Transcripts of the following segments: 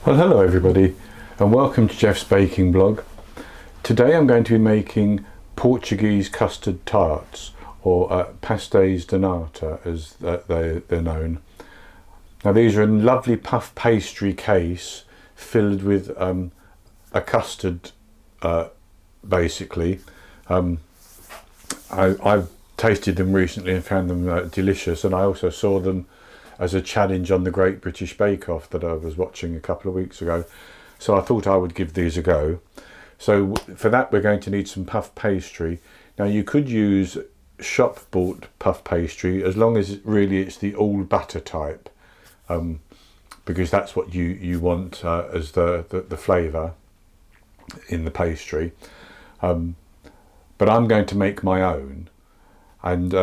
Well, hello everybody and welcome to Jeff's baking blog. Today I'm going to be making Portuguese custard tarts, or Pasteis de Nata as they're known. Now these are a lovely puff pastry case filled with a custard basically. I've tasted them recently and found them delicious, and I also saw them as a challenge on the Great British Bake Off that I was watching a couple of weeks ago, so I thought I would give these a go. So for that we're going to need some puff pastry. Now you could use shop bought puff pastry as long as it's the all butter type, because that's what you want as the flavour in the pastry, but I'm going to make my own, and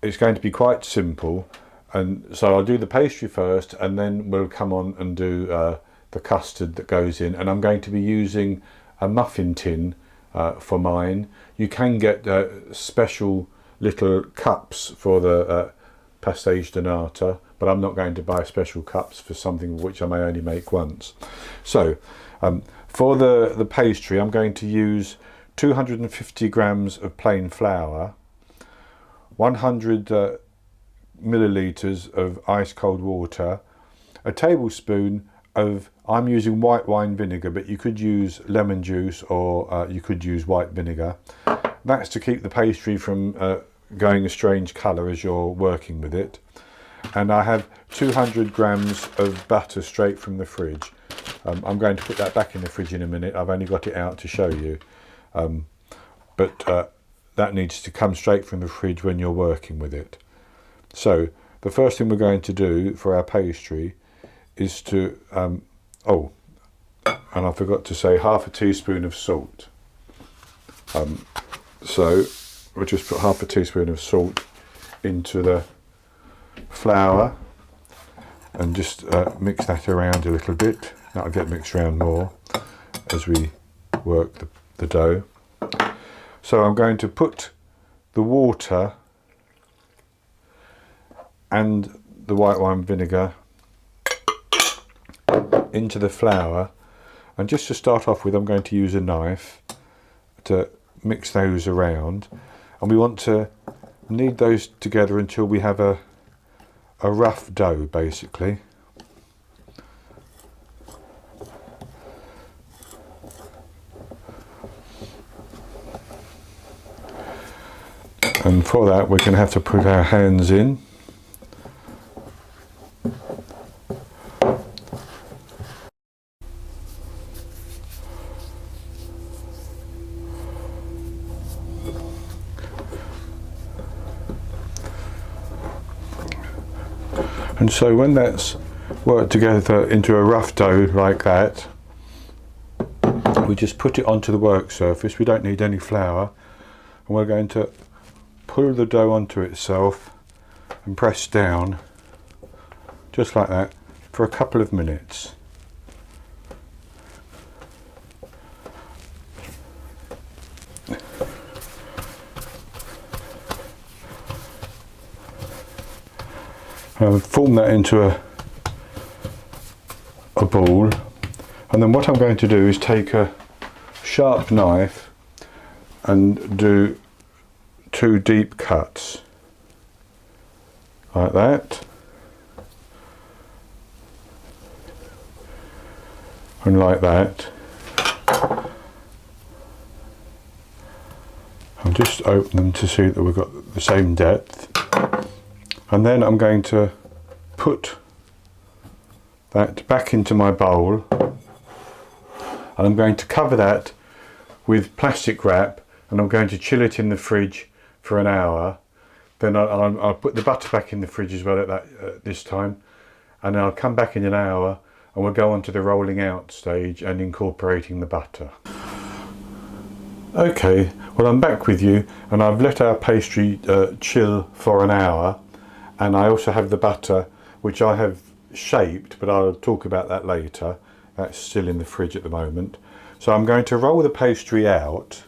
it's going to be quite simple. And so I'll do the pastry first, and then we'll come on and do the custard that goes in. And I'm going to be using a muffin tin for mine. You can get special little cups for the Pasteis de Nata, but I'm not going to buy special cups for something which I may only make once. So for the pastry, I'm going to use 250 grams of plain flour, 100 millilitres of ice cold water, a tablespoon of, I'm using white wine vinegar, but you could use lemon juice, or you could use white vinegar. That's to keep the pastry from going a strange colour as you're working with it. And I have 200 grams of butter straight from the fridge. I'm going to put that back in the fridge in a minute. I've only got it out to show you, but that needs to come straight from the fridge when you're working with it. So the first thing we're going to do for our pastry is to, and I forgot to say, half a teaspoon of salt. So we'll just put half a teaspoon of salt into the flour and just mix that around a little bit. That'll get mixed around more as we work the dough. So I'm going to put the water and the white wine vinegar into the flour, and just to start off with I'm going to use a knife to mix those around, and we want to knead those together until we have a rough dough basically. And for that we're going to have to put our hands in. And so when that's worked together into a rough dough like that, we just put it onto the work surface. We don't need any flour, and we're going to pull the dough onto itself and press down just like that for a couple of minutes. Form that into a ball, and then what I'm going to do is take a sharp knife and do 2 deep cuts like that, and like that. I'll just open them to see that we've got the same depth. And then I'm going to put that back into my bowl, and I'm going to cover that with plastic wrap, and I'm going to chill it in the fridge for an hour. Then I'll put the butter back in the fridge as well at this time, and I'll come back in an hour and we'll go on to the rolling out stage and incorporating the butter. Okay, well I'm back with you, and I've let our pastry chill for an hour. And I also have the butter, which I have shaped, but I'll talk about that later. That's still in the fridge at the moment. So I'm going to roll the pastry out,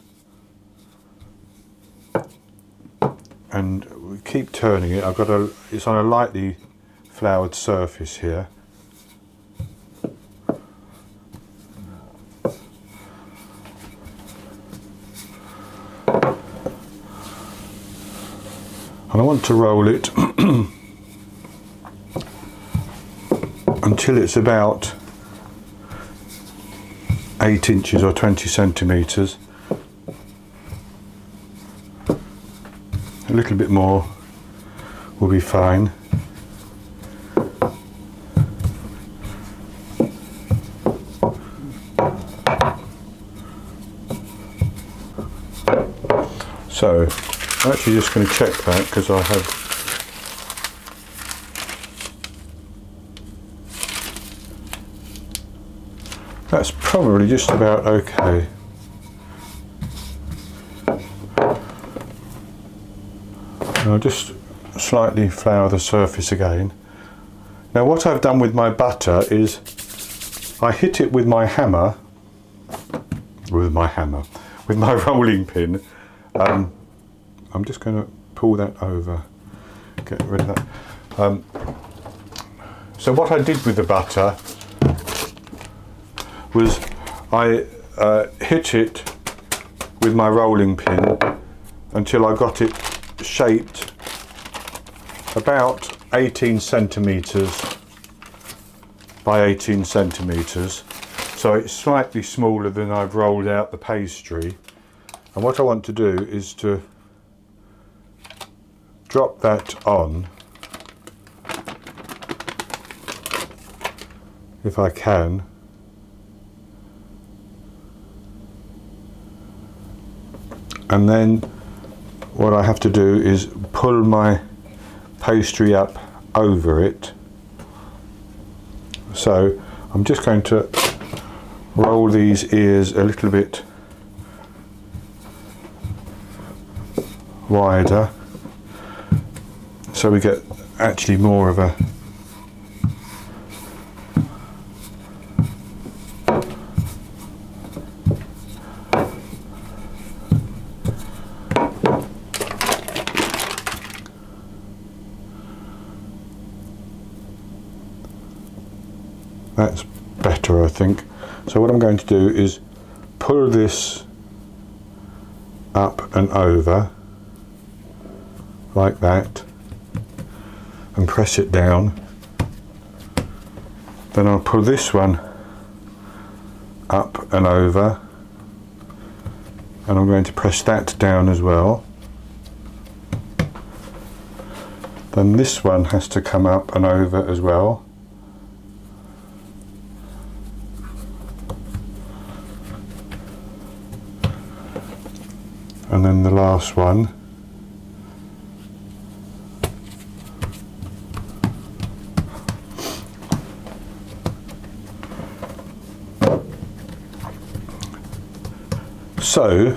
and we keep turning it. It's on a lightly floured surface here. And I want to roll it until it's about 8 inches or 20 centimetres. A little bit more will be fine. So I'm actually just going to check that, because I have that's probably just about okay. And I'll just slightly flour the surface again. Now what I've done with my butter is I hit it with my hammer, with my rolling pin. I'm just going to pull that over, get rid of that. So what I did with the butter was I hit it with my rolling pin until I got it shaped about 18 centimetres by 18 centimetres. So it's slightly smaller than I've rolled out the pastry. And what I want to do is to drop that on, if I can. And then what I have to do is pull my pastry up over it. So I'm just going to roll these ears a little bit wider, so we get actually more of a that's better, I think. So what I'm going to do is pull this up and over like that and press it down. Then I'll pull this one up and over, and I'm going to press that down as well. Then this one has to come up and over as well. And then the last one. So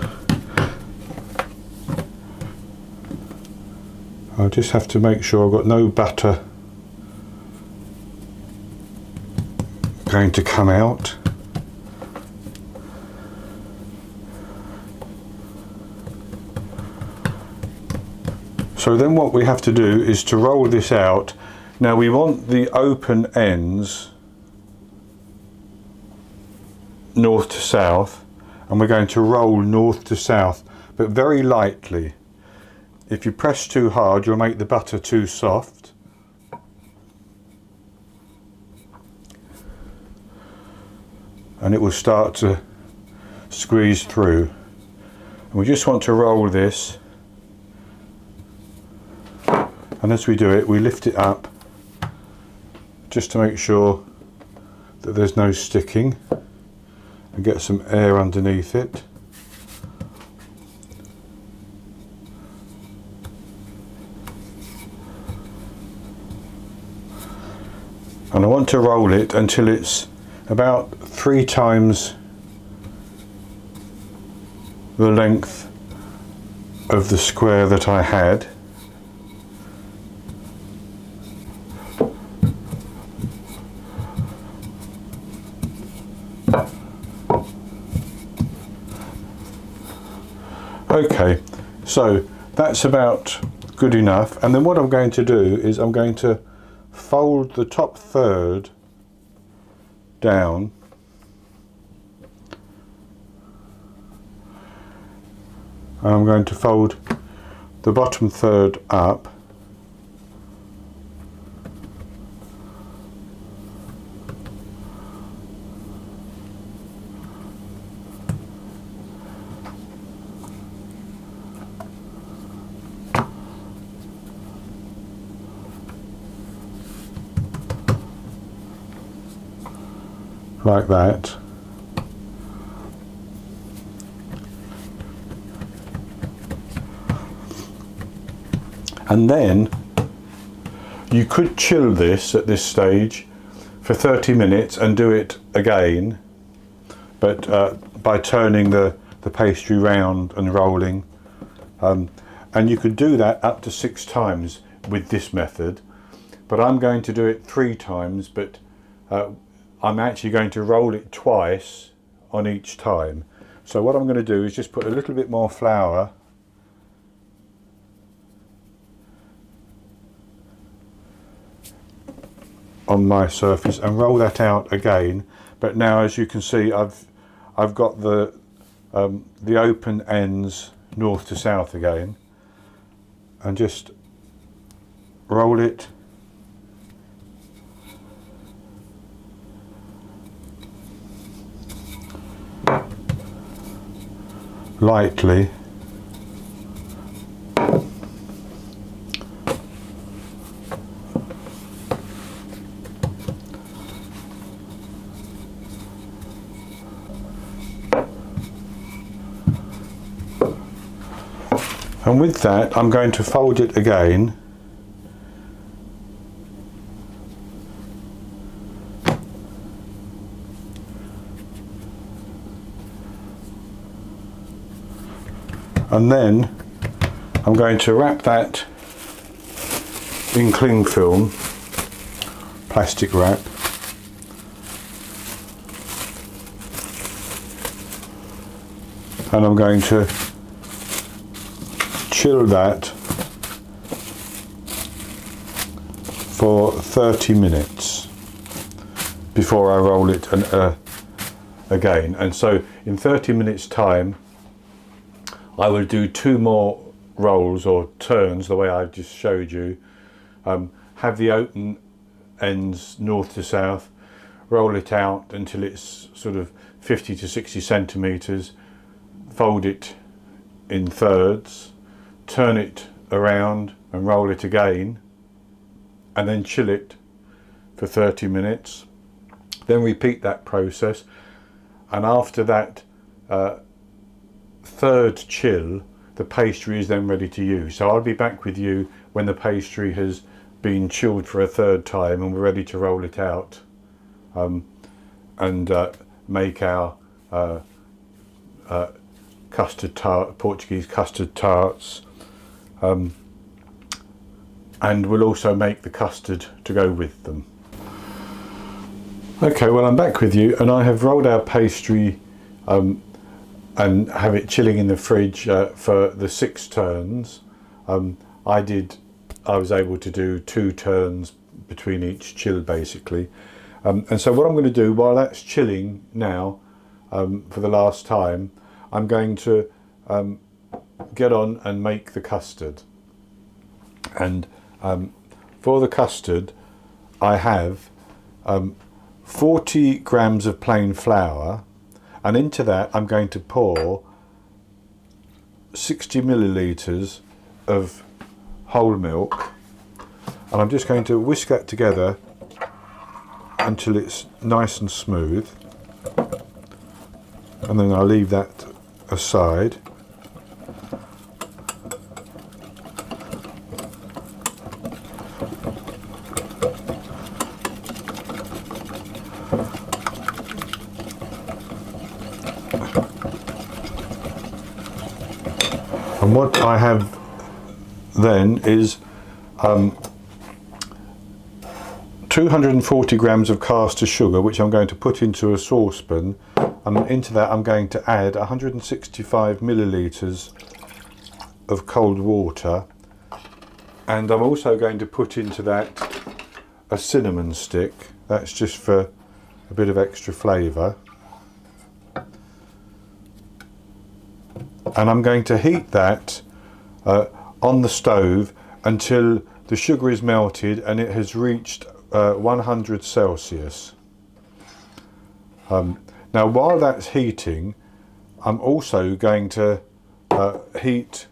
I'll just have to make sure I've got no butter going to come out. So then what we have to do is to roll this out. Now we want the open ends north to south, and we're going to roll north to south, but very lightly. If you press too hard, you'll make the butter too soft. And it will start to squeeze through. And we just want to roll this. And as we do it, we lift it up just to make sure that there's no sticking, and get some air underneath it. And I want to roll it until it's about 3 times the length of the square that I had. Okay, so that's about good enough. And then what I'm going to do is I'm going to fold the top third down, and I'm going to fold the bottom third up, like that. And then you could chill this at this stage for 30 minutes and do it again, but by turning the pastry round and rolling. And you could do that up to 6 times with this method, but I'm going to do it 3 times, but I'm actually going to roll it twice on each time. So what I'm going to do is just put a little bit more flour on my surface and roll that out again. But now, as you can see, I've got the open ends north to south again, and just roll it lightly. And with that, I'm going to fold it again. And then I'm going to wrap that in cling film, plastic wrap. And I'm going to chill that for 30 minutes before I roll it again. And so in 30 minutes time I will do 2 more rolls or turns the way I just showed you. Have the open ends north to south, roll it out until it's sort of 50 to 60 centimeters, fold it in thirds, turn it around and roll it again, and then chill it for 30 minutes. Then repeat that process, and after that third chill, the pastry is then ready to use. So I'll be back with you when the pastry has been chilled for a 3rd time and we're ready to roll it out and make our custard tart, Portuguese custard tarts, and we'll also make the custard to go with them. Okay, well, I'm back with you, and I have rolled our pastry and have it chilling in the fridge for the 6 turns. I was able to do 2 turns between each chill, basically. And so what I'm going to do while that's chilling now, for the last time, I'm going to get on and make the custard. And for the custard, I have 40 grams of plain flour, and into that I'm going to pour 60 millilitres of whole milk, and I'm just going to whisk that together until it's nice and smooth, and then I'll leave that aside. And what I have then is 240 grams of caster sugar, which I'm going to put into a saucepan, and into that I'm going to add 165 millilitres of cold water, and I'm also going to put into that a cinnamon stick. That's just for a bit of extra flavour. And I'm going to heat that on the stove until the sugar is melted and it has reached 100 Celsius. Now while that's heating, I'm also going to heat,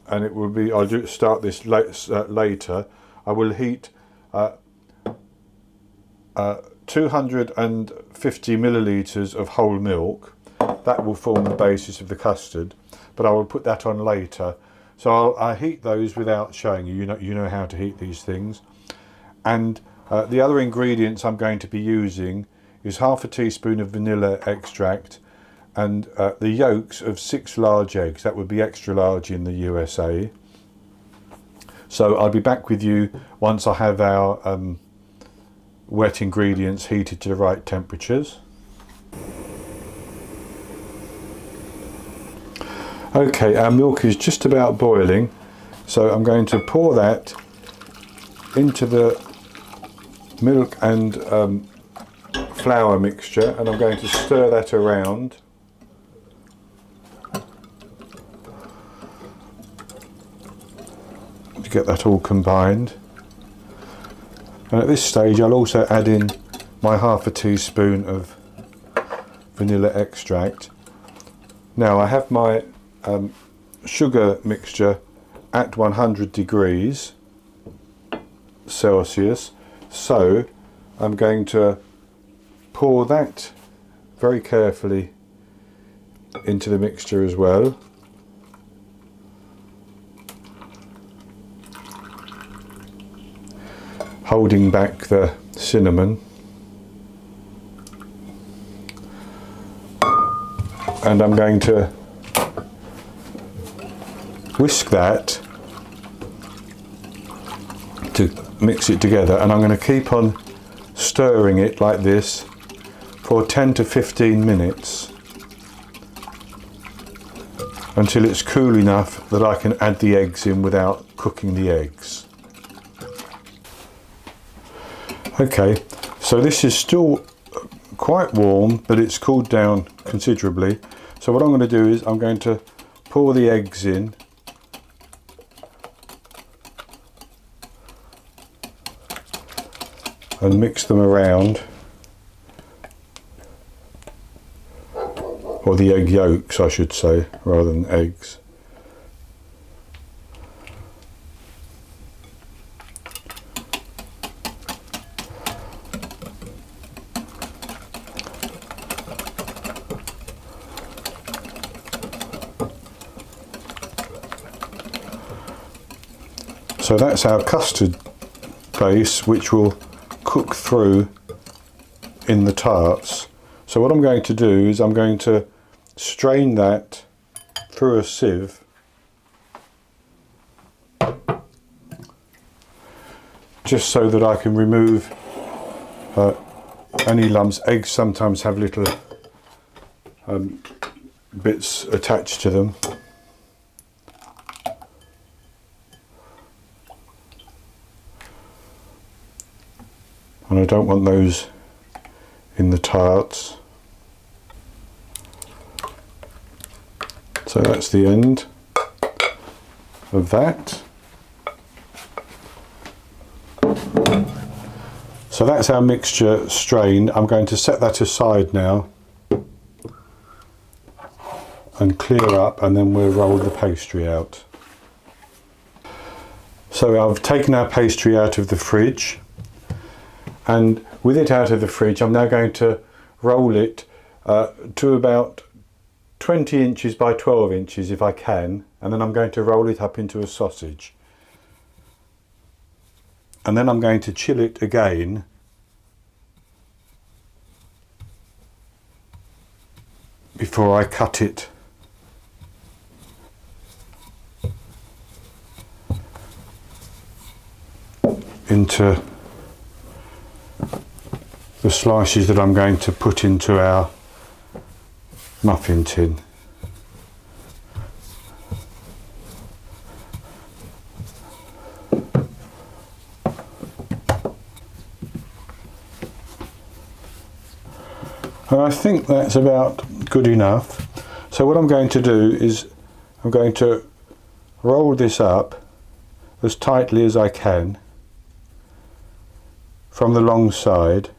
and it will be, I'll start this later, I will heat 250 millilitres of whole milk. That will form the basis of the custard, but I will put that on later. So I heat those without showing you. You know how to heat these things. And the other ingredients I'm going to be using is half a teaspoon of vanilla extract and the yolks of 6 large eggs. That would be extra large in the USA. So I'll be back with you once I have our wet ingredients heated to the right temperatures. Okay, our milk is just about boiling, so I'm going to pour that into the milk and flour mixture, and I'm going to stir that around. To get that all combined. And at this stage I'll also add in my half a teaspoon of vanilla extract. Now I have my sugar mixture at 100 degrees Celsius, so I'm going to pour that very carefully into the mixture as well. Holding back the cinnamon, and I'm going to whisk that to mix it together, and I'm going to keep on stirring it like this for 10 to 15 minutes until it's cool enough that I can add the eggs in without cooking the eggs. Okay, so this is still quite warm, but it's cooled down considerably. So what I'm going to do is I'm going to pour the eggs in, and mix them around, or the egg yolks I should say, rather than eggs. So that's our custard base, which will cook through in the tarts. So what I'm going to do is I'm going to strain that through a sieve, just so that I can remove any lumps. Eggs sometimes have little bits attached to them. And I don't want those in the tarts. So that's the end of that. So that's our mixture strained. I'm going to set that aside now and clear up, and then we'll roll the pastry out. So I've taken our pastry out of the fridge, and with it out of the fridge I'm now going to roll it to about 20 inches by 12 inches if I can, and then I'm going to roll it up into a sausage, and then I'm going to chill it again before I cut it into the slices that I'm going to put into our muffin tin. And I think that's about good enough. So what I'm going to do is I'm going to roll this up as tightly as I can from the long side,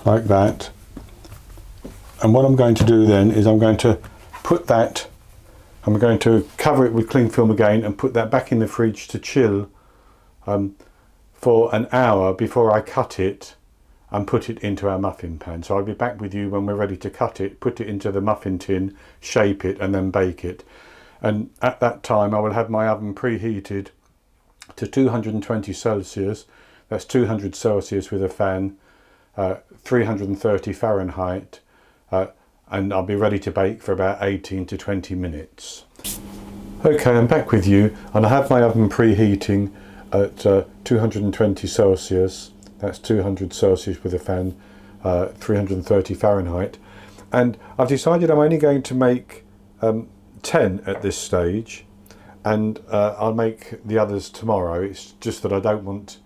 like that. And what I'm going to do then is I'm going to put that, I'm going to cover it with cling film again and put that back in the fridge to chill for an hour before I cut it and put it into our muffin pan. So I'll be back with you when we're ready to cut it, put it into the muffin tin, shape it and then bake it. And at that time I will have my oven preheated to 220 Celsius, that's 200 Celsius with a fan, 330 Fahrenheit, and I'll be ready to bake for about 18 to 20 minutes. Okay, I'm back with you, and I have my oven preheating at 220 Celsius, that's 200 Celsius with a fan, 330 Fahrenheit, and I've decided I'm only going to make 10 at this stage, and I'll make the others tomorrow. It's just that I don't want,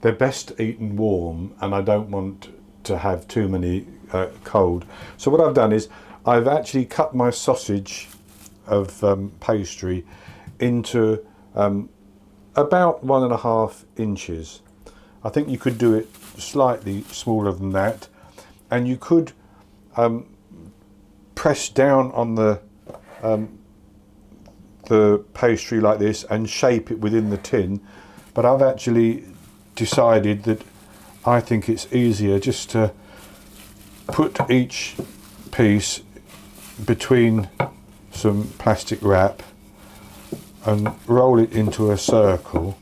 they're best eaten warm and I don't want to have too many cold. So what I've done is I've actually cut my sausage of pastry into about 1.5 inches. I think you could do it slightly smaller than that, and you could press down on the pastry like this and shape it within the tin, but I've actually decided that I think it's easier just to put each piece between some plastic wrap and roll it into a circle,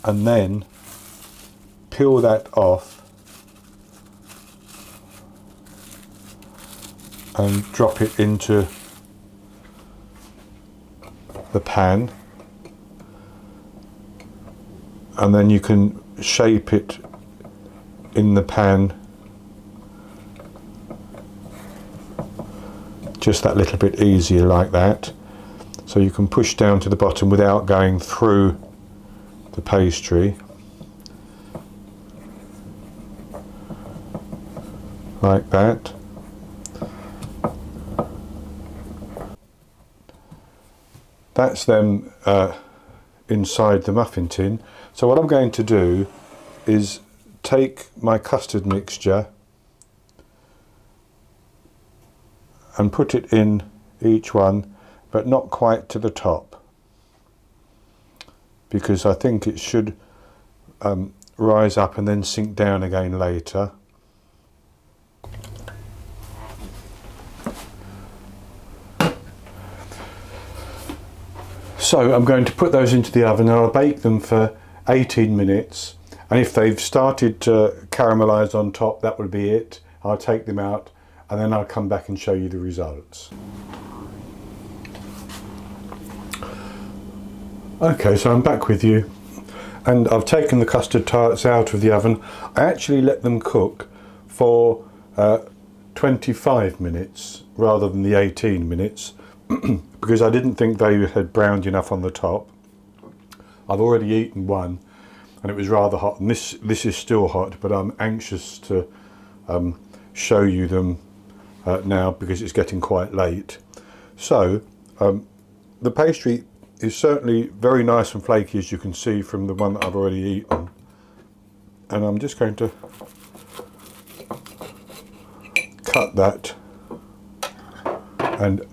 and then peel that off and drop it into the pan, and then you can shape it in the pan just that little bit easier like that, so you can push down to the bottom without going through the pastry like that. That's them inside the muffin tin. So what I'm going to do is take my custard mixture and put it in each one, but not quite to the top, because I think it should rise up and then sink down again later. So I'm going to put those into the oven and I'll bake them for 18 minutes, and if they've started to caramelise on top, that will be it. I'll take them out and then I'll come back and show you the results. Okay, so I'm back with you, and I've taken the custard tarts out of the oven. I actually let them cook for 25 minutes rather than the 18 minutes because I didn't think they had browned enough on the top. I've already eaten one and it was rather hot, and this is still hot, but I'm anxious to show you them now because it's getting quite late. So the pastry is certainly very nice and flaky, as you can see from the one that I've already eaten, and I'm just going to cut that and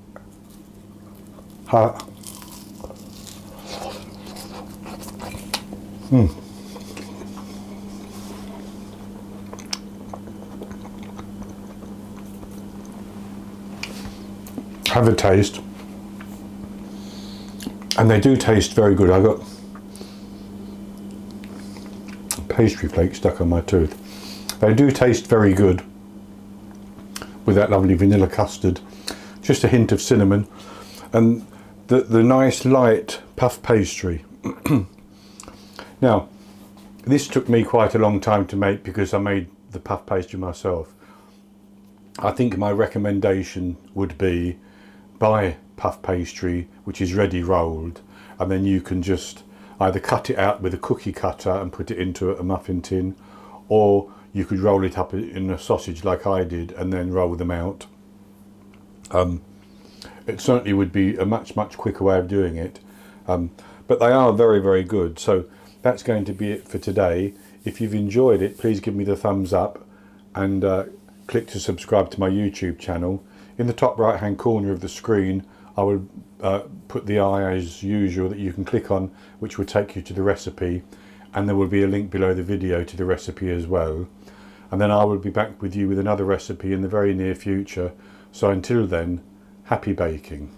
have a taste, and they do taste very good. I got pastry flake stuck on my tooth. They do taste very good with that lovely vanilla custard, just a hint of cinnamon, and the nice light puff pastry. Now, this took me quite a long time to make because I made the puff pastry myself. I think my recommendation would be buy puff pastry which is ready rolled, and then you can just either cut it out with a cookie cutter and put it into a muffin tin, or you could roll it up in a sausage like I did and then roll them out. It certainly would be a much quicker way of doing it, but they are very good. So that's going to be it for today. If you've enjoyed it, please give me the thumbs up and click to subscribe to my YouTube channel. In the top right hand corner of the screen I will put the eye as usual that you can click on, which will take you to the recipe, and there will be a link below the video to the recipe as well. And then I will be back with you with another recipe in the very near future. So until then, happy baking.